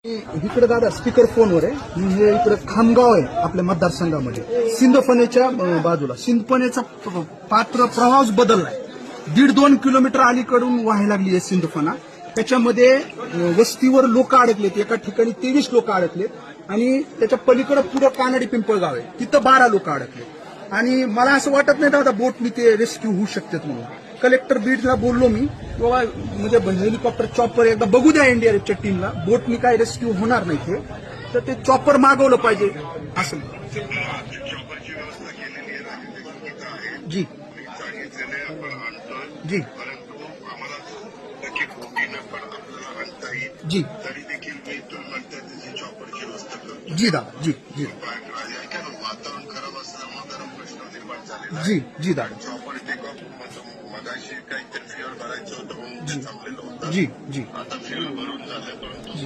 इकडे दादा स्पीकर फोनवर आहे. हे इकडे खामगाव आहे आपल्या मतदारसंघामध्ये सिंदफणेच्या बाजूला. सिंदफणेचा पात्र प्रवाह बदललाय. 1.5-2 किलोमीटर अलीकडून व्हायला लागली आहे सिंदफणा. त्याच्यामध्ये वस्तीवर लोक अडकलेत. एका ठिकाणी 23 लोक अडकलेत आणि त्याच्या पलीकडे पुढे कानडी पिंपळगाव आहे, तिथं 12 लोक अडकले. आणि मला असं वाटत नाही दादा बोटनी ते रेस्क्यू होऊ शकतात म्हणून. कलेक्टर बीडला बोललो मी, बाबा म्हणजे हेलिकॉप्टर चॉपर एकदा बघू द्या एनडीआरएफच्या टीमला, बोटनी काय रेस्क्यू होणार नाही ते, तर ते चॉपर मागवलं पाहिजे असं. जी जी जी जी दादा जी जी वातावरण खराब असल्यामुळे जरा प्रश्न निर्माण झालेला जी जी दादा चॉपर टेक ऑफ मगाशी काहीतरी फ्युअल भरायचं होतं म्हणून ते थांबलेलं होतं. जी जी आता फ्युअल भरून झालं परंतु